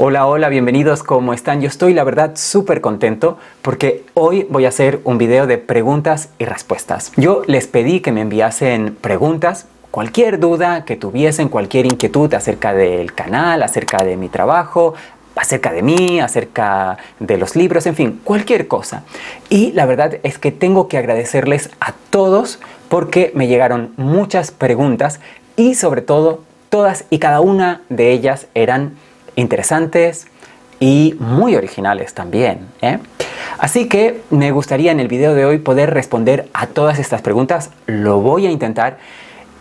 Hola, hola, bienvenidos, ¿cómo están? Yo estoy, la verdad, súper contento porque hoy voy a hacer un video de preguntas y respuestas. Yo les pedí que me enviasen preguntas, cualquier duda que tuviesen, cualquier inquietud acerca del canal, acerca de mi trabajo, acerca de mí, acerca de los libros, en fin, cualquier cosa. Y la verdad es que tengo que agradecerles a todos porque me llegaron muchas preguntas y sobre todo todas y cada una de ellas eran interesantes y muy originales también, ¿eh? Así que me gustaría en el video de hoy poder responder a todas estas preguntas. Lo voy a intentar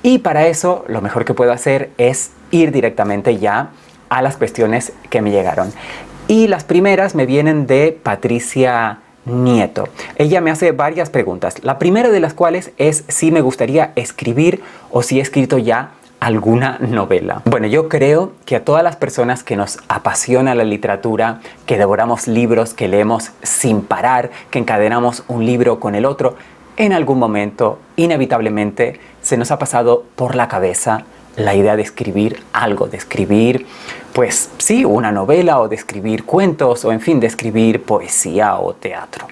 y para eso lo mejor que puedo hacer es ir directamente ya a las cuestiones que me llegaron. Y las primeras me vienen de Patricia Nieto. Ella me hace varias preguntas. La primera de las cuales es si me gustaría escribir o si he escrito ya alguna novela. Bueno, yo creo que a todas las personas que nos apasiona la literatura, que devoramos libros, que leemos sin parar, que encadenamos un libro con el otro, en algún momento, inevitablemente, se nos ha pasado por la cabeza la idea de escribir algo, de escribir, pues sí, una novela o de escribir cuentos o en fin, de escribir poesía o teatro.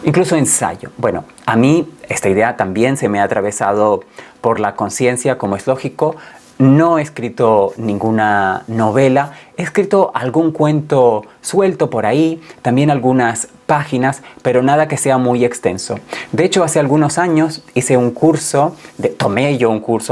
Incluso ensayo. Bueno, a mí esta idea también se me ha atravesado por la conciencia, como es lógico. No he escrito ninguna novela, he escrito algún cuento suelto por ahí, también algunas páginas, pero nada que sea muy extenso. De hecho, hace algunos años hice un curso,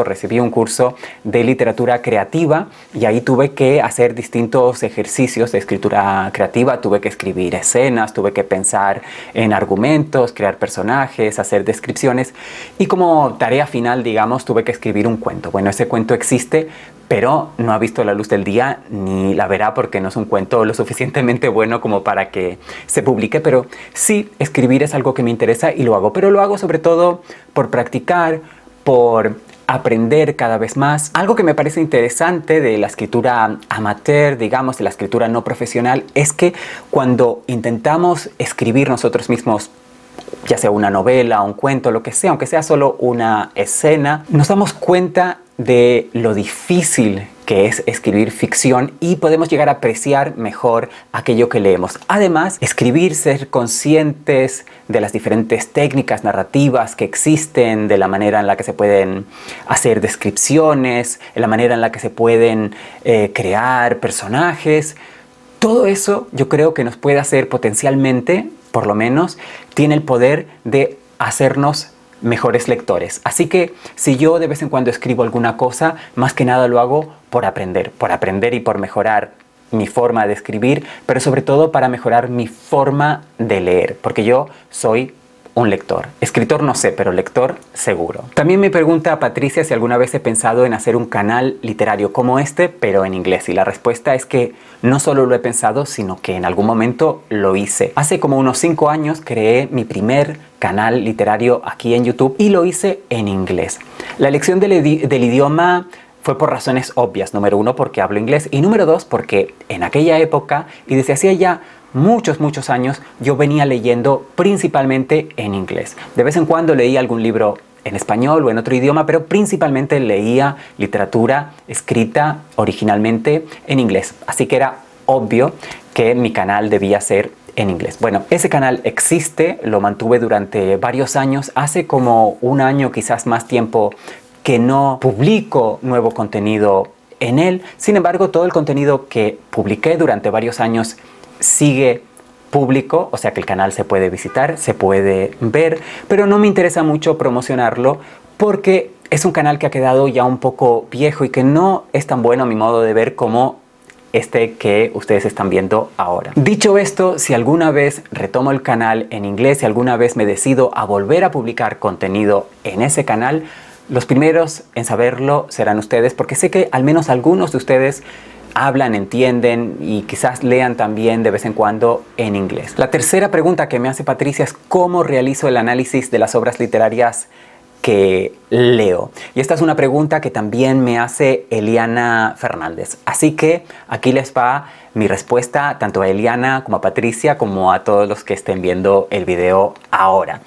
recibí un curso de literatura creativa y ahí tuve que hacer distintos ejercicios de escritura creativa. Tuve que escribir escenas, tuve que pensar en argumentos, crear personajes, hacer descripciones y como tarea final, digamos, tuve que escribir un cuento. Bueno, ese cuento existe, pero no ha visto la luz del día ni la verá porque no es un cuento lo suficientemente bueno como para que se publique, pero sí, escribir es algo que me interesa y lo hago, pero lo hago sobre todo por practicar, por aprender cada vez más. Algo que me parece interesante de la escritura amateur, digamos, de la escritura no profesional, es que cuando intentamos escribir nosotros mismos, ya sea una novela, un cuento, lo que sea, aunque sea solo una escena, nos damos cuenta de lo difícil que es escribir ficción y podemos llegar a apreciar mejor aquello que leemos. Además, escribir, ser conscientes de las diferentes técnicas narrativas que existen, de la manera en la que se pueden hacer descripciones, de la manera en la que se pueden crear personajes. Todo eso yo creo que nos puede hacer potencialmente, por lo menos, tiene el poder de hacernos mejores lectores. Así que si yo de vez en cuando escribo alguna cosa, más que nada lo hago por aprender y por mejorar mi forma de escribir, pero sobre todo para mejorar mi forma de leer, porque yo soy un lector. Escritor no sé, pero lector seguro. También me pregunta Patricia si alguna vez he pensado en hacer un canal literario como este, pero en inglés. Y la respuesta es que no solo lo he pensado, sino que en algún momento lo hice. Hace como unos 5 años creé mi primer canal literario aquí en YouTube y lo hice en inglés. La elección del idioma fue por razones obvias. Número 1, porque hablo inglés, y número 2, porque en aquella época y desde hacía ya muchos años yo venía leyendo principalmente en inglés. De vez en cuando leía algún libro en español o en otro idioma, pero principalmente leía literatura escrita originalmente en inglés. Así que era obvio que mi canal debía ser en inglés. Bueno, ese canal existe, lo mantuve durante varios años. Hace como un año, quizás más tiempo, que no publico nuevo contenido en él. Sin embargo, todo el contenido que publiqué durante varios años sigue público, o sea que el canal se puede visitar, se puede ver, pero no me interesa mucho promocionarlo porque es un canal que ha quedado ya un poco viejo y que no es tan bueno a mi modo de ver como este que ustedes están viendo ahora. Dicho esto, si alguna vez retomo el canal en inglés, si alguna vez me decido a volver a publicar contenido en ese canal, los primeros en saberlo serán ustedes, porque sé que al menos algunos de ustedes hablan, entienden y quizás lean también de vez en cuando en inglés. La tercera pregunta que me hace Patricia es cómo realizo el análisis de las obras literarias que leo. Y esta es una pregunta que también me hace Eliana Fernández. Así que aquí les va mi respuesta tanto a Eliana como a Patricia como a todos los que estén viendo el video ahora.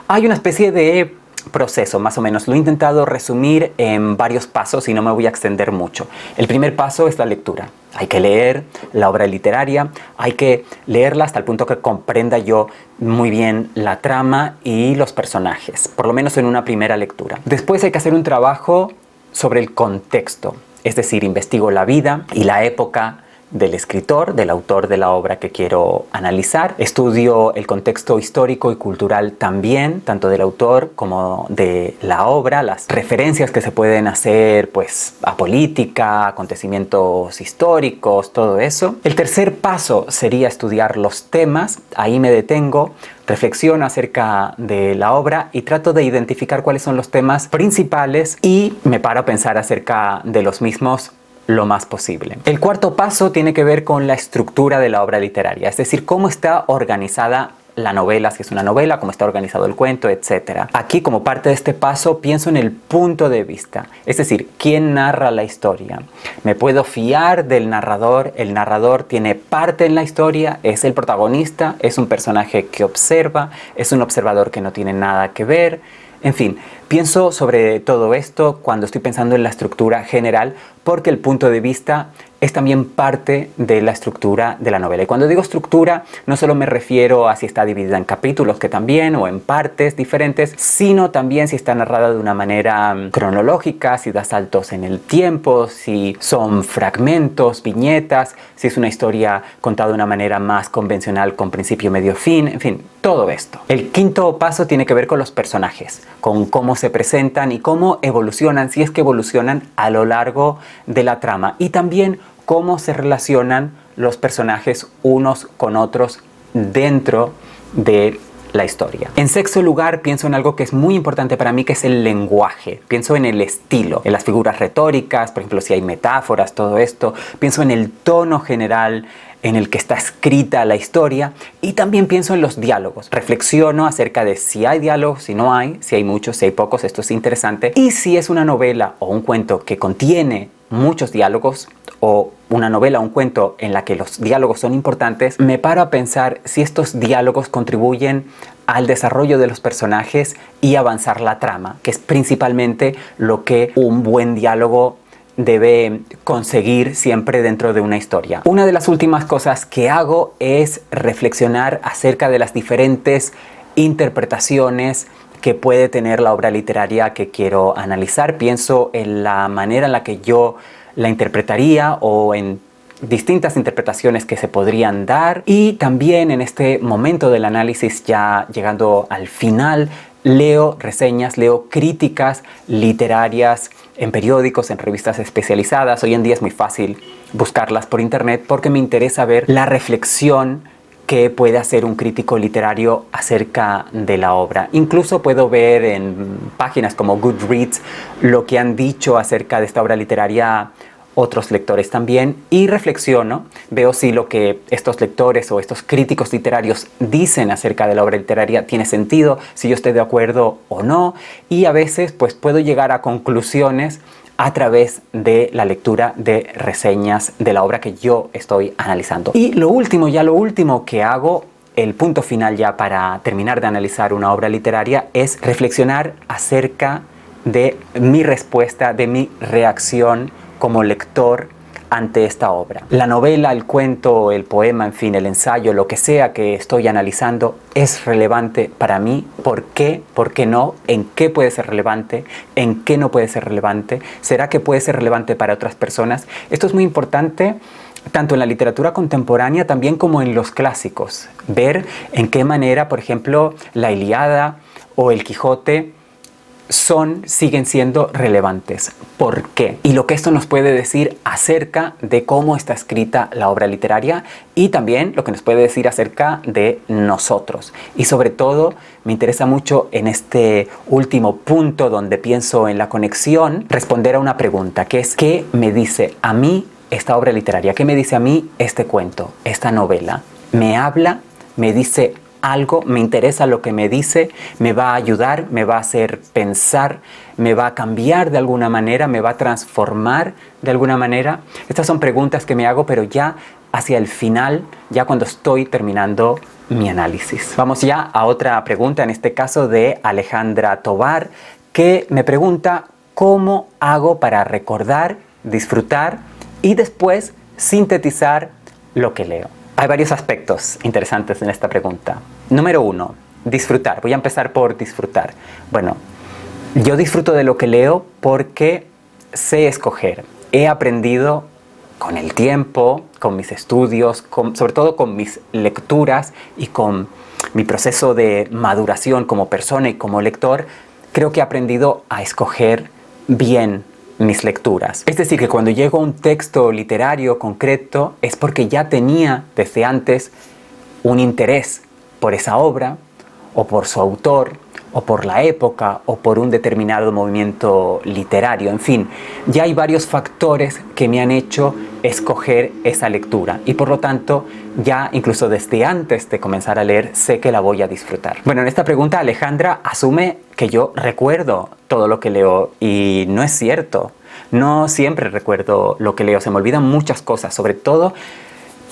Hay una especie de proceso, más o menos. Lo he intentado resumir en varios pasos y no me voy a extender mucho. El primer paso es la lectura. Hay que leer la obra literaria, hay que leerla hasta el punto que comprenda yo muy bien la trama y los personajes, por lo menos en una primera lectura. Después hay que hacer un trabajo sobre el contexto, es decir, investigo la vida y la época del escritor, del autor de la obra que quiero analizar. Estudio el contexto histórico y cultural también, tanto del autor como de la obra, las referencias que se pueden hacer pues a política, acontecimientos históricos, todo eso. El tercer paso sería estudiar los temas. Ahí me detengo, reflexiono acerca de la obra y trato de identificar cuáles son los temas principales y me paro a pensar acerca de los mismos lo más posible. El cuarto paso tiene que ver con la estructura de la obra literaria, es decir, cómo está organizada la novela, si es una novela, cómo está organizado el cuento, etc. Aquí, como parte de este paso, pienso en el punto de vista, es decir, quién narra la historia. ¿Me puedo fiar del narrador? ¿El narrador tiene parte en la historia? ¿Es el protagonista? ¿Es un personaje que observa? ¿Es un observador que no tiene nada que ver? En fin, pienso sobre todo esto cuando estoy pensando en la estructura general, porque el punto de vista es también parte de la estructura de la novela. Y cuando digo estructura, no solo me refiero a si está dividida en capítulos, que también, o en partes diferentes, sino también si está narrada de una manera cronológica, si da saltos en el tiempo, si son fragmentos, viñetas, si es una historia contada de una manera más convencional con principio, medio, fin, en fin, todo esto. El quinto paso tiene que ver con los personajes, con cómo se presentan y cómo evolucionan, si es que evolucionan a lo largo de la trama, y también cómo se relacionan los personajes unos con otros dentro de la historia. En sexto lugar, pienso en algo que es muy importante para mí, que es el lenguaje. Pienso en el estilo, en las figuras retóricas, por ejemplo, si hay metáforas, todo esto. Pienso en el tono general en el que está escrita la historia, y también pienso en los diálogos. Reflexiono acerca de si hay diálogos, si no hay, si hay muchos, si hay pocos, esto es interesante. Y si es una novela o un cuento que contiene muchos diálogos, o una novela o un cuento en la que los diálogos son importantes, me paro a pensar si estos diálogos contribuyen al desarrollo de los personajes y avanzar la trama, que es principalmente lo que un buen diálogo debe conseguir siempre dentro de una historia. Una de las últimas cosas que hago es reflexionar acerca de las diferentes interpretaciones que puede tener la obra literaria que quiero analizar. Pienso en la manera en la que yo la interpretaría o en distintas interpretaciones que se podrían dar, y también en este momento del análisis, ya llegando al final, leo reseñas, leo críticas literarias en periódicos, en revistas especializadas. Hoy en día es muy fácil buscarlas por internet porque me interesa ver la reflexión que puede hacer un crítico literario acerca de la obra. Incluso puedo ver en páginas como Goodreads lo que han dicho acerca de esta obra literaria otros lectores también, y reflexiono, veo si lo que estos lectores o estos críticos literarios dicen acerca de la obra literaria tiene sentido, si yo estoy de acuerdo o no, y a veces pues puedo llegar a conclusiones a través de la lectura de reseñas de la obra que yo estoy analizando. Y lo último que hago, el punto final ya para terminar de analizar una obra literaria, es reflexionar acerca de mi respuesta, de mi reacción como lector ante esta obra. La novela, el cuento, el poema, en fin, el ensayo, lo que sea que estoy analizando, es relevante para mí. ¿Por qué? ¿Por qué no? ¿En qué puede ser relevante? ¿En qué no puede ser relevante? ¿Será que puede ser relevante para otras personas? Esto es muy importante tanto en la literatura contemporánea también como en los clásicos. Ver en qué manera, por ejemplo, la Ilíada o el Quijote siguen siendo relevantes. ¿Por qué? Y lo que esto nos puede decir acerca de cómo está escrita la obra literaria, y también lo que nos puede decir acerca de nosotros. Y sobre todo me interesa mucho en este último punto, donde pienso en la conexión, responder a una pregunta, que es: ¿qué me dice a mí esta obra literaria? ¿Qué me dice a mí este cuento, esta novela? ¿Me habla? ¿Me dice algo? ¿Me interesa lo que me dice? ¿Me va a ayudar? ¿Me va a hacer pensar? ¿Me va a cambiar de alguna manera? ¿Me va a transformar de alguna manera? Estas son preguntas que me hago, pero ya hacia el final, ya cuando estoy terminando mi análisis. Vamos ya a otra pregunta, en este caso de Alejandra Tobar, que me pregunta cómo hago para recordar, disfrutar y después sintetizar lo que leo. Hay varios aspectos interesantes en esta pregunta. Número 1, disfrutar. Voy a empezar por disfrutar. Bueno, yo disfruto de lo que leo porque sé escoger. He aprendido con el tiempo, con mis estudios, sobre todo con mis lecturas y con mi proceso de maduración como persona y como lector, creo que he aprendido a escoger bien mis lecturas. Es decir, que cuando llego a un texto literario concreto es porque ya tenía desde antes un interés por esa obra, o por su autor, o por la época, o por un determinado movimiento literario. En fin, ya hay varios factores que me han hecho escoger esa lectura y por lo tanto ya incluso desde antes de comenzar a leer sé que la voy a disfrutar. Bueno, en esta pregunta Alejandra asume que yo recuerdo todo lo que leo y no es cierto. No siempre recuerdo lo que leo, se me olvidan muchas cosas, sobre todo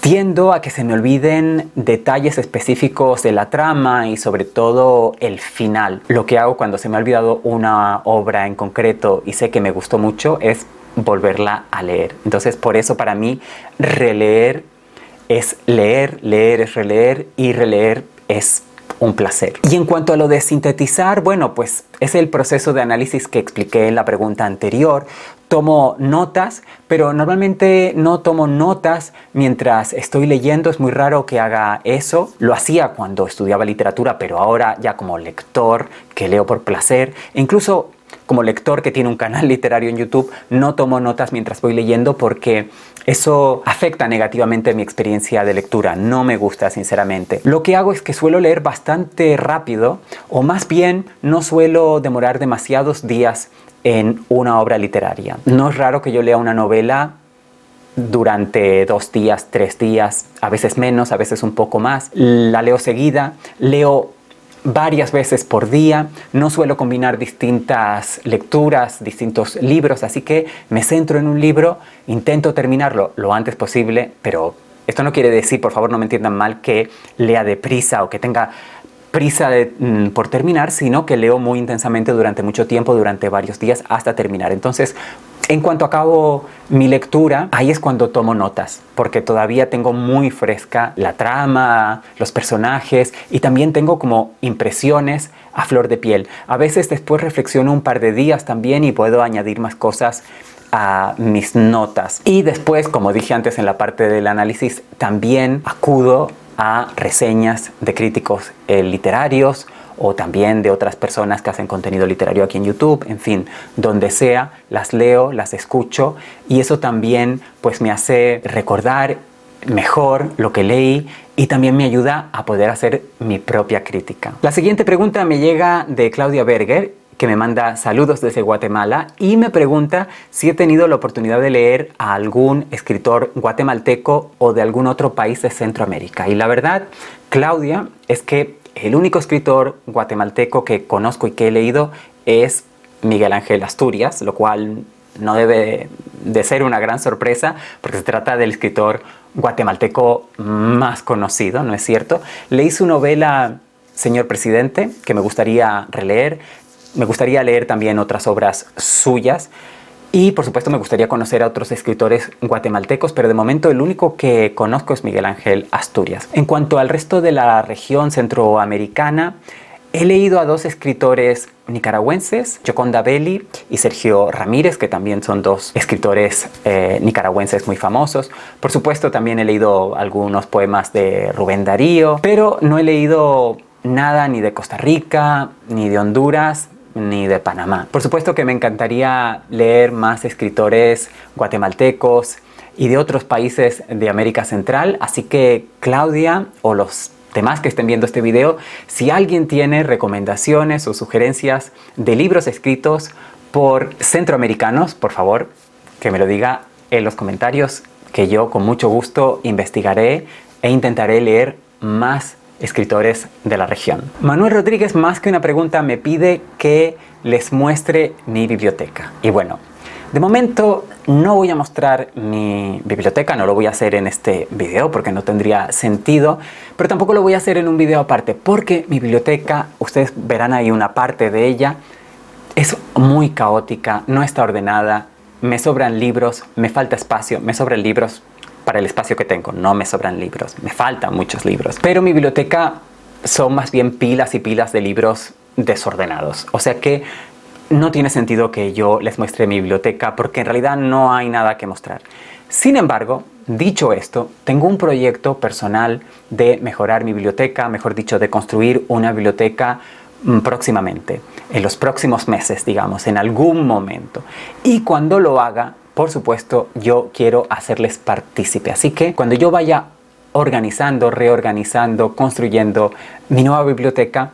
tiendo a que se me olviden detalles específicos de la trama y sobre todo el final. Lo que hago cuando se me ha olvidado una obra en concreto y sé que me gustó mucho es volverla a leer. Entonces por eso para mí releer es leer, leer es releer y releer es un placer. Y en cuanto a lo de sintetizar, bueno, pues es el proceso de análisis que expliqué en la pregunta anterior. Tomo notas, pero normalmente no tomo notas mientras estoy leyendo. Es muy raro que haga eso. Lo hacía cuando estudiaba literatura, pero ahora ya como lector que leo por placer, e incluso como lector que tiene un canal literario en YouTube, no tomo notas mientras voy leyendo porque eso afecta negativamente mi experiencia de lectura. No me gusta, sinceramente. Lo que hago es que suelo leer bastante rápido, o más bien no suelo demorar demasiados días en una obra literaria. No es raro que yo lea una novela durante 2 días, 3 días, a veces menos, a veces un poco más. La leo seguida, leo varias veces por día, no suelo combinar distintas lecturas, distintos libros, así que me centro en un libro, intento terminarlo lo antes posible, pero esto no quiere decir, por favor no me entiendan mal, que lea deprisa o que tenga prisa por terminar, sino que leo muy intensamente durante mucho tiempo, durante varios días hasta terminar. Entonces, en cuanto acabo mi lectura, ahí es cuando tomo notas, porque todavía tengo muy fresca la trama, los personajes y también tengo como impresiones a flor de piel. A veces después reflexiono un par de días también y puedo añadir más cosas a mis notas. Y después, como dije antes en la parte del análisis, también acudo a reseñas de críticos literarios o también de otras personas que hacen contenido literario aquí en YouTube, en fin, donde sea, las leo, las escucho y eso también pues me hace recordar mejor lo que leí y también me ayuda a poder hacer mi propia crítica. La siguiente pregunta me llega de Claudia Berger, que me manda saludos desde Guatemala y me pregunta si he tenido la oportunidad de leer a algún escritor guatemalteco o de algún otro país de Centroamérica. Y la verdad, Claudia, es que el único escritor guatemalteco que conozco y que he leído es Miguel Ángel Asturias, lo cual no debe de ser una gran sorpresa porque se trata del escritor guatemalteco más conocido, ¿no es cierto? Leí su novela Señor Presidente, que me gustaría releer. Me gustaría leer también otras obras suyas y por supuesto me gustaría conocer a otros escritores guatemaltecos, pero de momento el único que conozco es Miguel Ángel Asturias. En cuanto al resto de la región centroamericana, he leído a 2 escritores nicaragüenses, Gioconda Belli y Sergio Ramírez, que también son 2 escritores nicaragüenses muy famosos. Por supuesto también he leído algunos poemas de Rubén Darío, pero no he leído nada ni de Costa Rica, ni de Honduras, ni de Panamá. Por supuesto que me encantaría leer más escritores guatemaltecos y de otros países de América Central, así que Claudia o los demás que estén viendo este video, si alguien tiene recomendaciones o sugerencias de libros escritos por centroamericanos, por favor que me lo diga en los comentarios, que yo con mucho gusto investigaré e intentaré leer más escritores de la región. Manuel Rodríguez, más que una pregunta, me pide que les muestre mi biblioteca. Y bueno, de momento no voy a mostrar mi biblioteca, no lo voy a hacer en este video porque no tendría sentido, pero tampoco lo voy a hacer en un video aparte porque mi biblioteca, ustedes verán ahí una parte de ella, es muy caótica, no está ordenada, me sobran libros, me falta espacio, me sobran libros para el espacio que tengo, no me sobran libros, me faltan muchos libros. Pero mi biblioteca son más bien pilas y pilas de libros desordenados, o sea que no tiene sentido que yo les muestre mi biblioteca porque en realidad no hay nada que mostrar. Sin embargo, dicho esto, tengo un proyecto personal de mejorar mi biblioteca, mejor dicho, de construir una biblioteca próximamente, en los próximos meses, digamos, en algún momento. Y cuando lo haga, por supuesto, yo quiero hacerles partícipe. Así que cuando yo vaya organizando, reorganizando, construyendo mi nueva biblioteca,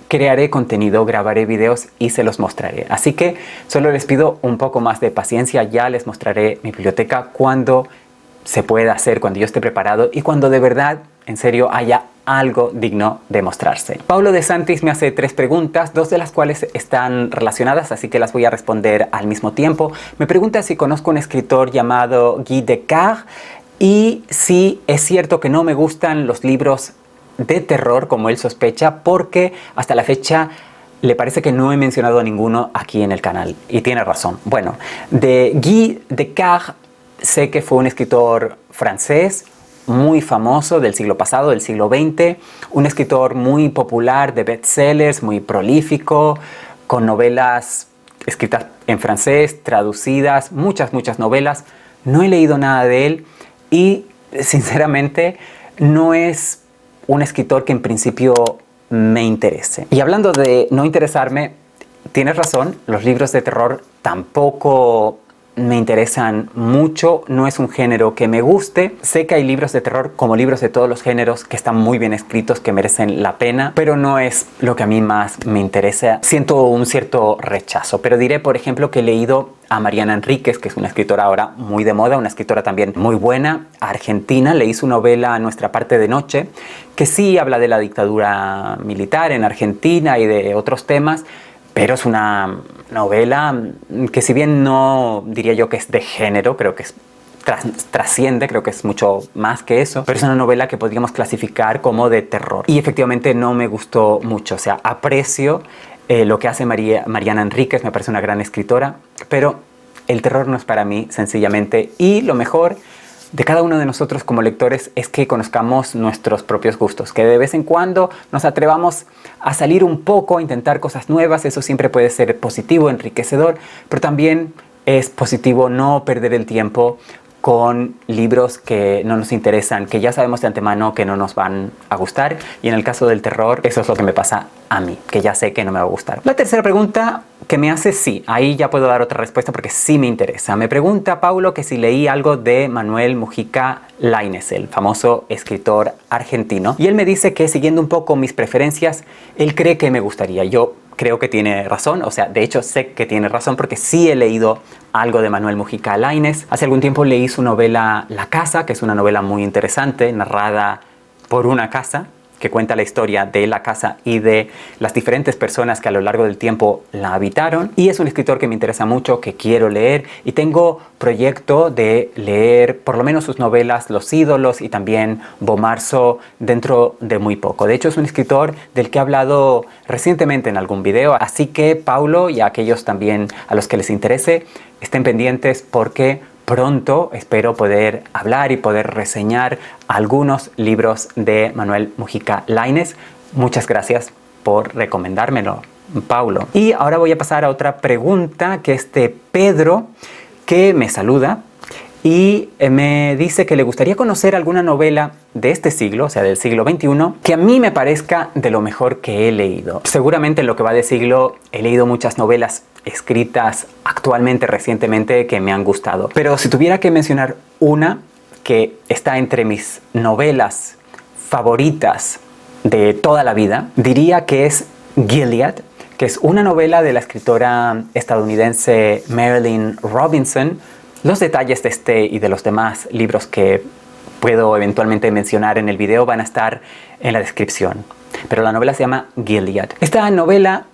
crearé contenido, grabaré videos y se los mostraré. Así que solo les pido un poco más de paciencia. Ya les mostraré mi biblioteca cuando se pueda hacer, cuando yo esté preparado y cuando de verdad, en serio, haya algo digno de mostrarse. Paulo de Santis me hace 3 preguntas, 2 de las cuales están relacionadas, así que las voy a responder al mismo tiempo. Me pregunta si conozco un escritor llamado Guy Descartes y si es cierto que no me gustan los libros de terror como él sospecha, porque hasta la fecha le parece que no he mencionado a ninguno aquí en el canal, y tiene razón. Bueno, de Guy Descartes sé que fue un escritor francés muy famoso del siglo pasado, del siglo XX, un escritor muy popular de bestsellers, muy prolífico, con novelas escritas en francés, traducidas, muchas novelas. No he leído nada de él y sinceramente no es un escritor que en principio me interese. Y hablando de no interesarme, tienes razón, los libros de terror tampoco me interesan mucho, no es un género que me guste. Sé que hay libros de terror, como libros de todos los géneros, que están muy bien escritos, que merecen la pena, pero no es lo que a mí más me interesa. Siento un cierto rechazo, pero diré, por ejemplo, que he leído a Mariana Enríquez, que es una escritora ahora muy de moda, una escritora también muy buena, argentina. Leí su novela Nuestra parte de noche, que sí habla de la dictadura militar en Argentina y de otros temas, pero es una novela que, si bien no diría yo que es de género, creo que es trasciende, creo que es mucho más que eso, pero es una novela que podríamos clasificar como de terror. Y efectivamente no me gustó mucho, o sea, aprecio lo que hace Mariana Enríquez, me parece una gran escritora, pero el terror no es para mí, sencillamente. Y lo mejor de cada uno de nosotros como lectores es que conozcamos nuestros propios gustos, que de vez en cuando nos atrevamos a salir un poco, a intentar cosas nuevas. Eso siempre puede ser positivo, enriquecedor, pero también es positivo no perder el tiempo con libros que no nos interesan, que ya sabemos de antemano que no nos van a gustar. Y en el caso del terror, eso es lo que me pasa a mí, que ya sé que no me va a gustar. La tercera pregunta que me hace, sí, ahí ya puedo dar otra respuesta porque sí me interesa. Me pregunta Paulo que si leí algo de Manuel Mujica Lainez, el famoso escritor argentino. Y él me dice que, siguiendo un poco mis preferencias, él cree que me gustaría. Yo creo que tiene razón, o sea, de hecho sé que tiene razón porque sí he leído algo de Manuel Mujica Lainez. Hace algún tiempo leí su novela La Casa, que es una novela muy interesante, narrada por una casa, que cuenta la historia de la casa y de las diferentes personas que a lo largo del tiempo la habitaron. Y es un escritor que me interesa mucho, que quiero leer, y tengo proyecto de leer por lo menos sus novelas Los ídolos y también Bomarzo dentro de muy poco. De hecho, es un escritor del que he hablado recientemente en algún video, así que Paulo y a aquellos también a los que les interese, estén pendientes porque pronto espero poder hablar y poder reseñar algunos libros de Manuel Mujica Lainez. Muchas gracias por recomendármelo, Paulo. Y ahora voy a pasar a otra pregunta, que es de Pedro, que me saluda y me dice que le gustaría conocer alguna novela de este siglo, o sea, del siglo XXI, que a mí me parezca de lo mejor que he leído. Seguramente en lo que va de siglo he leído muchas novelas escritas actualmente, recientemente, que me han gustado. Pero si tuviera que mencionar una que está entre mis novelas favoritas de toda la vida, diría que es Gilead, que es una novela de la escritora estadounidense Marilynne Robinson. Los detalles de este y de los demás libros que puedo eventualmente mencionar en el video van a estar en la descripción. Pero la novela se llama Gilead. Esta novela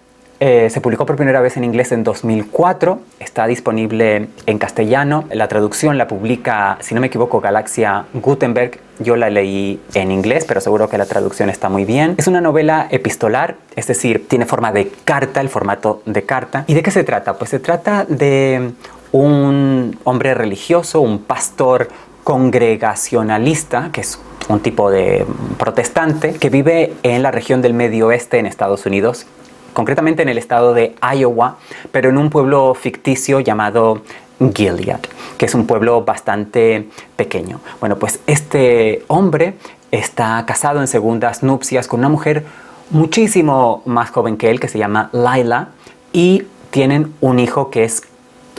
Se publicó por primera vez en inglés en 2004, está disponible en castellano. La traducción la publica, si no me equivoco, Galaxia Gutenberg. Yo la leí en inglés, pero seguro que la traducción está muy bien. Es una novela epistolar, es decir, tiene forma de carta, el formato de carta. ¿Y de qué se trata? Pues se trata de un hombre religioso, un pastor congregacionalista, que es un tipo de protestante, que vive en la región del Medio Oeste en Estados Unidos, concretamente en el estado de Iowa, pero en un pueblo ficticio llamado Gilead, que es un pueblo bastante pequeño. Bueno, pues este hombre está casado en segundas nupcias con una mujer muchísimo más joven que él, que se llama Lila, y tienen un hijo que es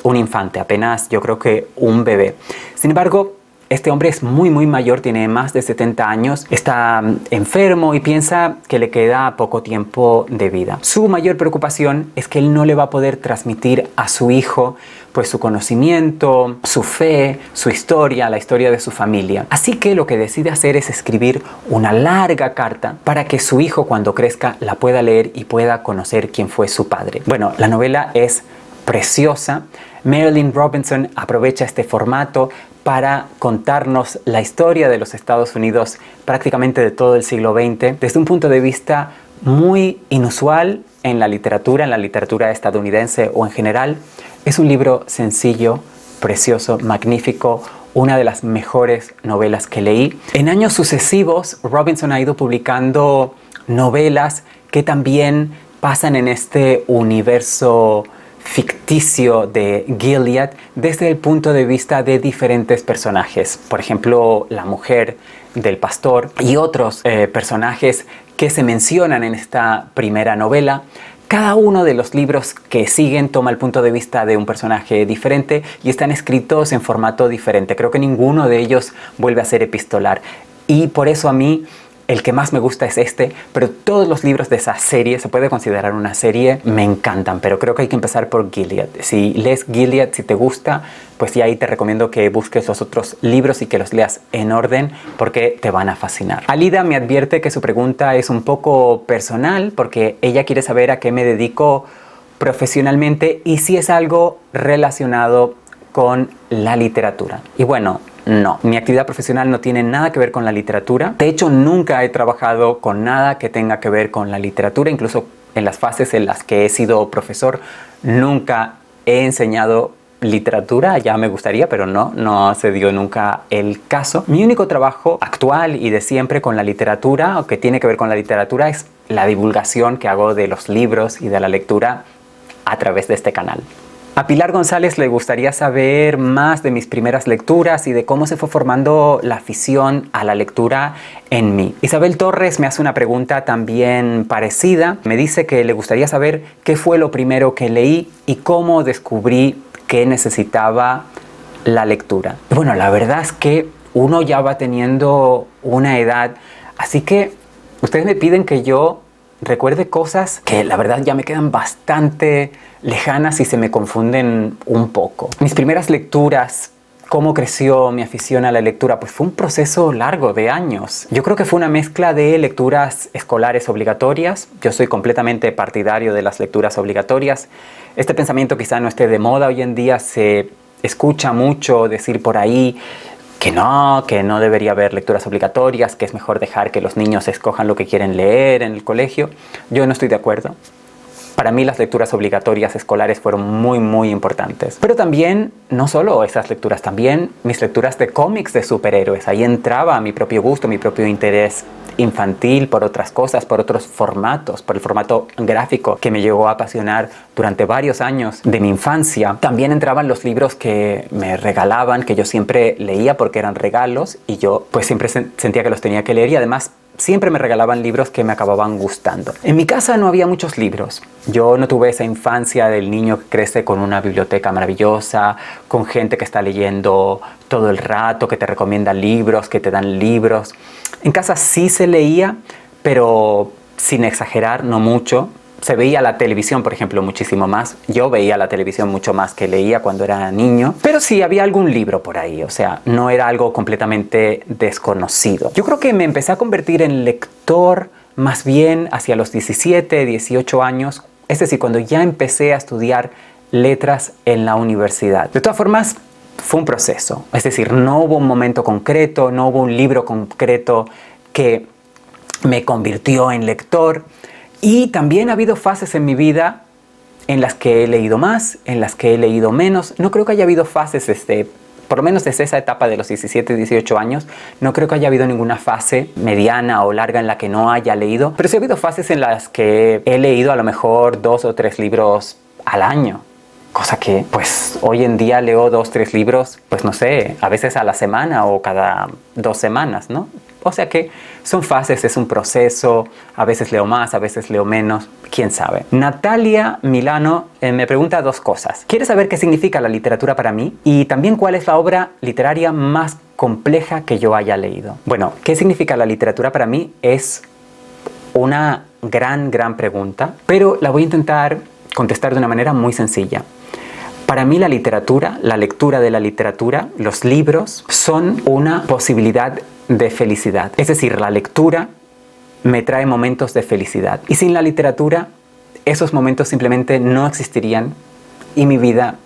un infante, apenas yo creo que un bebé. Sin embargo, este hombre es muy mayor, tiene más de 70 años, está enfermo y piensa que le queda poco tiempo de vida. Su mayor preocupación es que él no le va a poder transmitir a su hijo pues su conocimiento, su fe, su historia, la historia de su familia. Así que lo que decide hacer es escribir una larga carta para que su hijo, cuando crezca, la pueda leer y pueda conocer quién fue su padre. Bueno, la novela es preciosa. Marilynne Robinson aprovecha este formato para contarnos la historia de los Estados Unidos prácticamente de todo el siglo XX desde un punto de vista muy inusual en la literatura estadounidense o en general. Es un libro sencillo, precioso, magnífico, una de las mejores novelas que leí. En años sucesivos, Robinson ha ido publicando novelas que también pasan en este universo ficticio de Gilead desde el punto de vista de diferentes personajes. Por ejemplo, la mujer del pastor y otros personajes que se mencionan en esta primera novela. Cada uno de los libros que siguen toma el punto de vista de un personaje diferente y están escritos en formato diferente. Creo que ninguno de ellos vuelve a ser epistolar. Y por eso a mí el que más me gusta es este, pero todos los libros de esa serie, se puede considerar una serie, me encantan, pero creo que hay que empezar por Gilead. Si lees Gilead, si te gusta, pues ya ahí te recomiendo que busques los otros libros y que los leas en orden porque te van a fascinar. Alida me advierte que su pregunta es un poco personal porque ella quiere saber a qué me dedico profesionalmente y si es algo relacionado con la literatura. Y bueno, no, mi actividad profesional no tiene nada que ver con la literatura. De hecho, nunca he trabajado con nada que tenga que ver con la literatura. Incluso en las fases en las que he sido profesor, nunca he enseñado literatura. Ya me gustaría, pero no se dio nunca el caso. Mi único trabajo actual y de siempre con la literatura, o que tiene que ver con la literatura, es la divulgación que hago de los libros y de la lectura a través de este canal. A Pilar González le gustaría saber más de mis primeras lecturas y de cómo se fue formando la afición a la lectura en mí. Isabel Torres me hace una pregunta también parecida. Me dice que le gustaría saber qué fue lo primero que leí y cómo descubrí que necesitaba la lectura. Bueno, la verdad es que uno ya va teniendo una edad, así que ustedes me piden que yo recuerde cosas que la verdad ya me quedan bastante lejanas y se me confunden un poco. Mis primeras lecturas, ¿cómo creció mi afición a la lectura? Pues fue un proceso largo de años. Yo creo que fue una mezcla de lecturas escolares obligatorias. Yo soy completamente partidario de las lecturas obligatorias. Este pensamiento quizá no esté de moda hoy en día, se escucha mucho decir por ahí que no debería haber lecturas obligatorias, que es mejor dejar que los niños escojan lo que quieren leer en el colegio. Yo no estoy de acuerdo. Para mí las lecturas obligatorias escolares fueron muy importantes. Pero también, no solo esas lecturas, también mis lecturas de cómics de superhéroes. Ahí entraba mi propio gusto, mi propio interés infantil por otras cosas, por otros formatos, por el formato gráfico que me llegó a apasionar durante varios años de mi infancia. También entraban los libros que me regalaban, que yo siempre leía porque eran regalos y yo pues siempre sentía que los tenía que leer y además siempre me regalaban libros que me acababan gustando. En mi casa no había muchos libros. Yo no tuve esa infancia del niño que crece con una biblioteca maravillosa, con gente que está leyendo todo el rato, que te recomienda libros, que te dan libros. En casa sí se leía, pero sin exagerar, no mucho. Se veía la televisión, por ejemplo, muchísimo más. Yo veía la televisión mucho más que leía cuando era niño. Pero sí, había algún libro por ahí. O sea, no era algo completamente desconocido. Yo creo que me empecé a convertir en lector más bien hacia los 17, 18 años, Es decir, cuando ya empecé a estudiar letras en la universidad. De todas formas, fue un proceso. Es decir, no hubo un momento concreto, no hubo un libro concreto que me convirtió en lector. Y también ha habido fases en mi vida en las que he leído más, en las que he leído menos. No creo que haya habido fases, por lo menos desde esa etapa de los 17, 18 años, no creo que haya habido ninguna fase mediana o larga en la que no haya leído. Pero sí ha habido fases en las que he leído a lo mejor 2 o 3 libros al año. Cosa que, pues, hoy en día leo 2 o 3 libros, pues no sé, a veces a la semana o cada 2 semanas, ¿no? O sea que son fases, es un proceso, a veces leo más, a veces leo menos, quién sabe. Natalia Milano me pregunta 2 cosas. ¿Quiere saber qué significa la literatura para mí? Y también cuál es la obra literaria más compleja que yo haya leído. Bueno, ¿qué significa la literatura para mí? Es una gran pregunta, pero la voy a intentar contestar de una manera muy sencilla. Para mí la literatura, la lectura de la literatura, los libros, son una posibilidad de felicidad. Es decir, la lectura me trae momentos de felicidad. Y sin la literatura, esos momentos simplemente no existirían y mi vida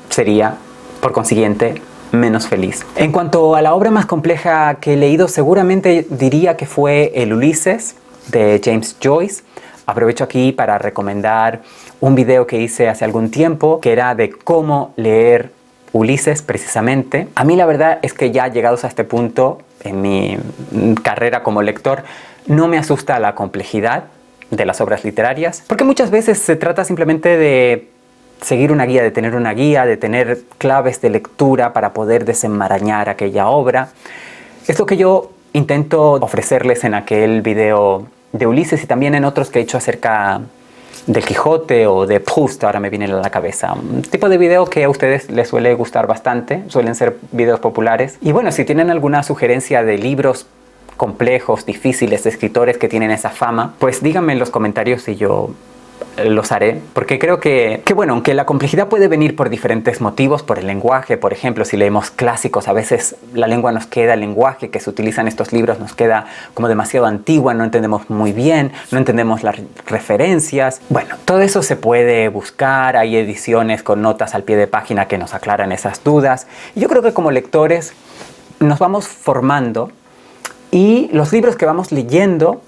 sería, por consiguiente, menos feliz. En cuanto a la obra más compleja que he leído, seguramente diría que fue El Ulises, de James Joyce. Aprovecho aquí para recomendar un video que hice hace algún tiempo, que era de cómo leer Ulises precisamente. A mí la verdad es que ya llegados a este punto en mi carrera como lector, no me asusta la complejidad de las obras literarias, porque muchas veces se trata simplemente de seguir una guía, de tener claves de lectura para poder desenmarañar aquella obra. Es lo que yo intento ofrecerles en aquel video de Ulises y también en otros que he hecho acerca del Quijote o de Proust, ahora me viene a la cabeza. Un tipo de video que a ustedes les suele gustar bastante, suelen ser videos populares. Y bueno, si tienen alguna sugerencia de libros complejos, difíciles, de escritores que tienen esa fama, pues díganme en los comentarios y yo los haré, porque creo que bueno, aunque la complejidad puede venir por diferentes motivos, por el lenguaje, por ejemplo, si leemos clásicos, a veces la lengua nos queda, el lenguaje que se utiliza en estos libros nos queda como demasiado antigua, no entendemos muy bien, no entendemos las referencias. Bueno, todo eso se puede buscar, hay ediciones con notas al pie de página que nos aclaran esas dudas. Y yo creo que como lectores nos vamos formando y los libros que vamos leyendo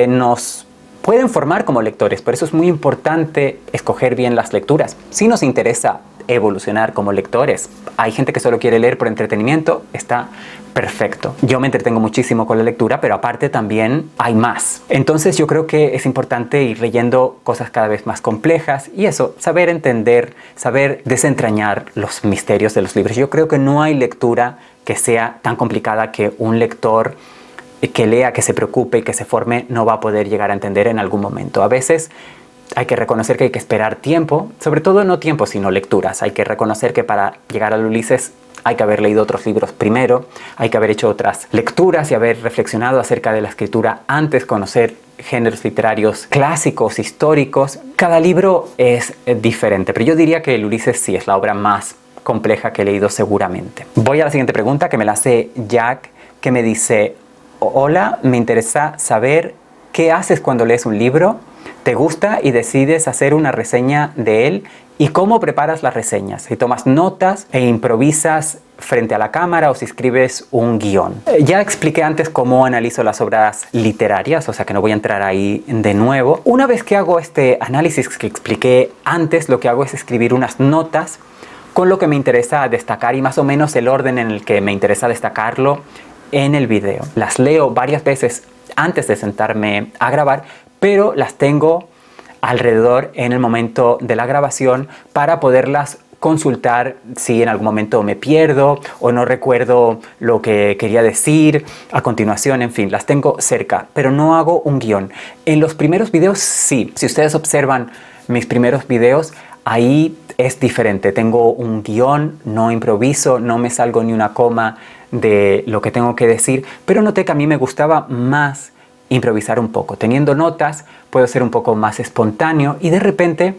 nos pueden formar como lectores. Por eso es muy importante escoger bien las lecturas. Si nos interesa evolucionar como lectores, hay gente que solo quiere leer por entretenimiento, está perfecto. Yo me entretengo muchísimo con la lectura, pero aparte también hay más. Entonces yo creo que es importante ir leyendo cosas cada vez más complejas y eso, saber entender, saber desentrañar los misterios de los libros. Yo creo que no hay lectura que sea tan complicada que un lector que lea, que se preocupe y que se forme no va a poder llegar a entender en algún momento. A veces hay que reconocer que hay que esperar tiempo, sobre todo no tiempo sino lecturas. Hay que reconocer que para llegar al Ulises hay que haber leído otros libros primero, hay que haber hecho otras lecturas y haber reflexionado acerca de la escritura antes, conocer géneros literarios clásicos, históricos. Cada libro es diferente, pero yo diría que el Ulises sí es la obra más compleja que he leído seguramente. Voy a la siguiente pregunta que me la hace Jack, que me dice: hola, me interesa saber qué haces cuando lees un libro, te gusta y decides hacer una reseña de él y cómo preparas las reseñas, si tomas notas e improvisas frente a la cámara o si escribes un guión. Ya expliqué antes cómo analizo las obras literarias, o sea que no voy a entrar ahí de nuevo. Una vez que hago este análisis que expliqué antes, lo que hago es escribir unas notas con lo que me interesa destacar y más o menos el orden en el que me interesa destacarlo en el video. Las leo varias veces antes de sentarme a grabar, pero las tengo alrededor en el momento de la grabación para poderlas consultar si en algún momento me pierdo o no recuerdo lo que quería decir a continuación. En fin, las tengo cerca, pero no hago un guión. En los primeros videos sí. Si ustedes observan mis primeros videos, ahí es diferente. Tengo un guión, no improviso, no me salgo ni una coma de lo que tengo que decir, pero noté que a mí me gustaba más improvisar un poco. Teniendo notas puedo ser un poco más espontáneo y de repente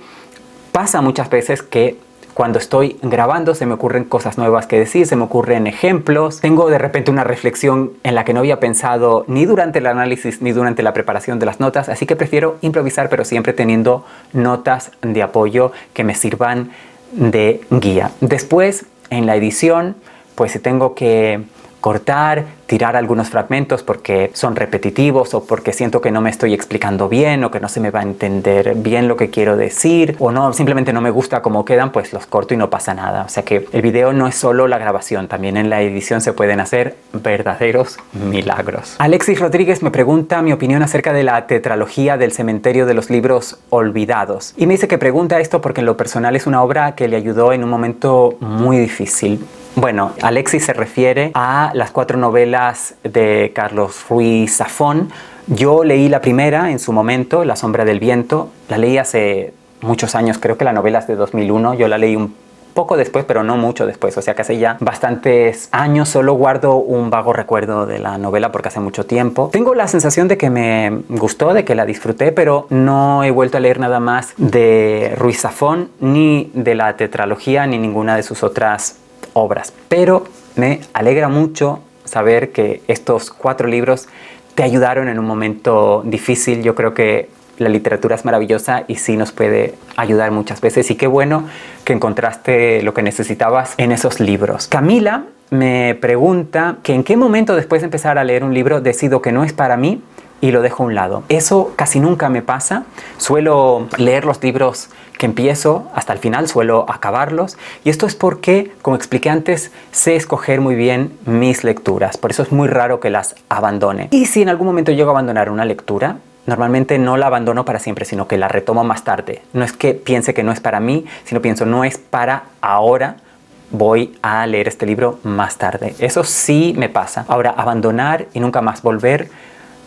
pasa muchas veces que Cuando estoy grabando se me ocurren cosas nuevas que decir, se me ocurren ejemplos. Tengo de repente una reflexión en la que no había pensado ni durante el análisis ni durante la preparación de las notas, así que prefiero improvisar, pero siempre teniendo notas de apoyo que me sirvan de guía. Después, en la edición, pues si tengo que cortar, tirar algunos fragmentos porque son repetitivos o porque siento que no me estoy explicando bien o que no se me va a entender bien lo que quiero decir o no, simplemente no me gusta cómo quedan, pues los corto y no pasa nada. O sea que el video no es solo la grabación, también en la edición se pueden hacer verdaderos milagros. Alexis Rodríguez me pregunta mi opinión acerca de la tetralogía del Cementerio de los Libros Olvidados y me dice que pregunta esto porque en lo personal es una obra que le ayudó en un momento muy difícil. Bueno, Alexis se refiere a las 4 novelas de Carlos Ruiz Zafón. Yo leí la primera en su momento, La sombra del viento. La leí hace muchos años, creo que la novela es de 2001. Yo la leí un poco después, pero no mucho después. O sea que hace ya bastantes años. Solo guardo un vago recuerdo de la novela porque hace mucho tiempo. Tengo la sensación de que me gustó, de que la disfruté, pero no he vuelto a leer nada más de Ruiz Zafón, ni de la tetralogía, ni ninguna de sus otras obras, pero me alegra mucho saber que estos 4 libros te ayudaron en un momento difícil. Yo creo que la literatura es maravillosa y sí nos puede ayudar muchas veces y qué bueno que encontraste lo que necesitabas en esos libros. Camila me pregunta que en qué momento después de empezar a leer un libro decido que no es para mí y lo dejo a un lado. Eso casi nunca me pasa. Suelo leer los libros que empiezo hasta el final, suelo acabarlos. Y esto es porque, como expliqué antes, sé escoger muy bien mis lecturas. Por eso es muy raro que las abandone. Y si en algún momento llego a abandonar una lectura, normalmente no la abandono para siempre, sino que la retomo más tarde. No es que piense que no es para mí, sino pienso no es para ahora. Voy a leer este libro más tarde. Eso sí me pasa. Ahora, abandonar y nunca más volver,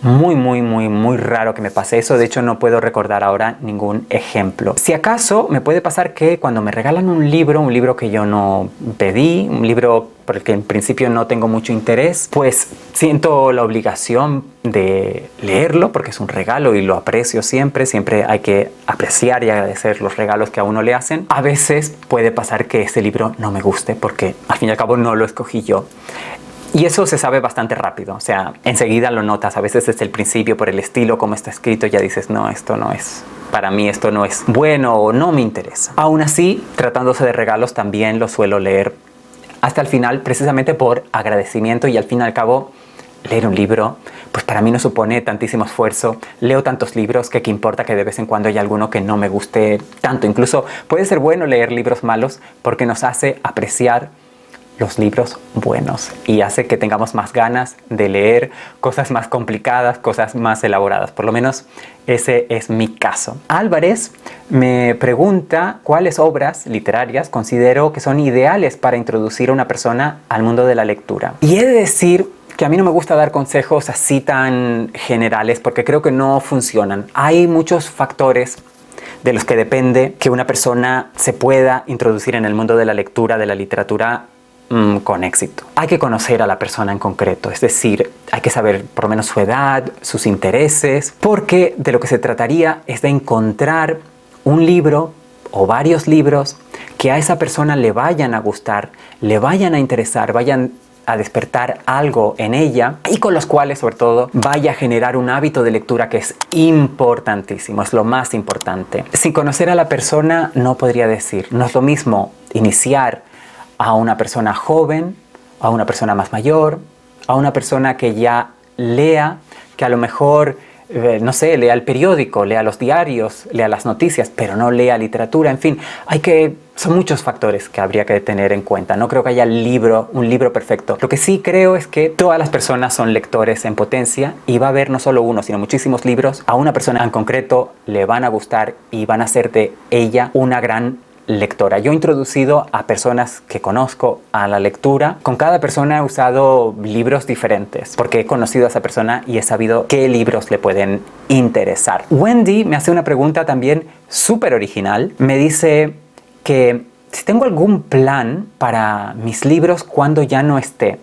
muy raro que me pase eso. De hecho, no puedo recordar ahora ningún ejemplo. Si acaso me puede pasar que cuando me regalan un libro que yo no pedí, un libro por el que en principio no tengo mucho interés, pues siento la obligación de leerlo porque es un regalo y lo aprecio siempre. Siempre hay que apreciar y agradecer los regalos que a uno le hacen. A veces puede pasar que ese libro no me guste porque al fin y al cabo no lo escogí yo. Y eso se sabe bastante rápido, o sea, enseguida lo notas, a veces desde el principio por el estilo, como está escrito, ya dices, no, esto no es, para mí esto no es bueno o no me interesa. Aún así, tratándose de regalos, también lo suelo leer hasta el final, precisamente por agradecimiento y al fin y al cabo, leer un libro, pues para mí no supone tantísimo esfuerzo. Leo tantos libros que qué importa que de vez en cuando haya alguno que no me guste tanto. Incluso puede ser bueno leer libros malos porque nos hace apreciar los libros buenos y hace que tengamos más ganas de leer cosas más complicadas, cosas más elaboradas. Por lo menos ese es mi caso. Álvarez me pregunta cuáles obras literarias considero que son ideales para introducir a una persona al mundo de la lectura. Y he de decir que a mí no me gusta dar consejos así tan generales porque creo que no funcionan. Hay muchos factores de los que depende que una persona se pueda introducir en el mundo de la lectura, de la literatura, con éxito. Hay que conocer a la persona en concreto, es decir, hay que saber por lo menos su edad, sus intereses, porque de lo que se trataría es de encontrar un libro o varios libros que a esa persona le vayan a gustar, le vayan a interesar, vayan a despertar algo en ella y con los cuales sobre todo vaya a generar un hábito de lectura que es importantísimo, es lo más importante. Sin conocer a la persona no podría decir, no es lo mismo iniciar a una persona joven, a una persona más mayor, a una persona que ya lea, que a lo mejor, no sé, lea el periódico, lea los diarios, lea las noticias, pero no lea literatura. En fin, son muchos factores que habría que tener en cuenta. No creo que haya un libro perfecto. Lo que sí creo es que todas las personas son lectores en potencia y va a haber no solo uno, sino muchísimos libros. A una persona en concreto le van a gustar y van a hacer de ella una gran lectora. Yo he introducido a personas que conozco a la lectura. Con cada persona he usado libros diferentes porque he conocido a esa persona y he sabido qué libros le pueden interesar. Wendy me hace una pregunta también súper original. Me dice que si tengo algún plan para mis libros cuando ya no esté.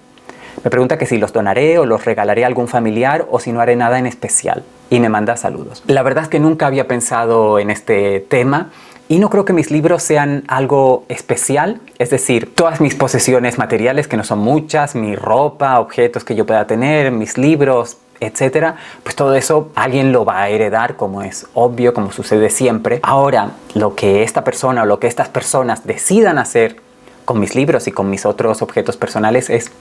Me pregunta que si los donaré o los regalaré a algún familiar o si no haré nada en especial. Y me manda saludos. La verdad es que nunca había pensado en este tema y no creo que mis libros sean algo especial. Es decir, todas mis posesiones materiales, que no son muchas, mi ropa, objetos que yo pueda tener, mis libros, etcétera, pues todo eso alguien lo va a heredar, como es obvio, como sucede siempre. Ahora, lo que esta persona o lo que estas personas decidan hacer con mis libros y con mis otros objetos personales es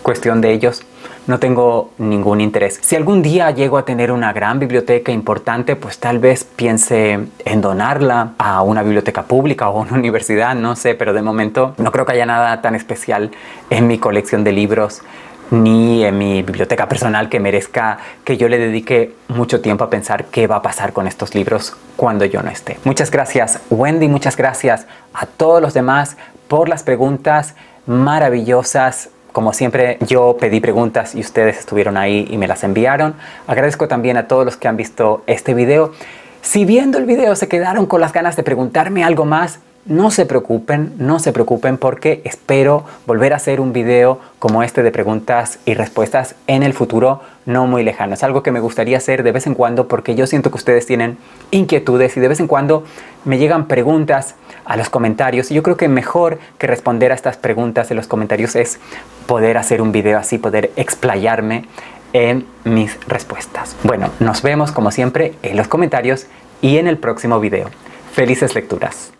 cuestión de ellos. No tengo ningún interés. Si algún día llego a tener una gran biblioteca importante, pues tal vez piense en donarla a una biblioteca pública o a una universidad, no sé, pero de momento no creo que haya nada tan especial en mi colección de libros ni en mi biblioteca personal que merezca que yo le dedique mucho tiempo a pensar qué va a pasar con estos libros cuando yo no esté. Muchas gracias, Wendy, muchas gracias a todos los demás por las preguntas maravillosas. Como siempre, yo pedí preguntas y ustedes estuvieron ahí y me las enviaron. Agradezco también a todos los que han visto este video. Si viendo el video se quedaron con las ganas de preguntarme algo más, no se preocupen porque espero volver a hacer un video como este de preguntas y respuestas en el futuro no muy lejano. Es algo que me gustaría hacer de vez en cuando porque yo siento que ustedes tienen inquietudes y de vez en cuando me llegan preguntas a los comentarios. Y yo creo que mejor que responder a estas preguntas en los comentarios es poder hacer un video así, poder explayarme en mis respuestas. Bueno, nos vemos como siempre en los comentarios y en el próximo video. Felices lecturas.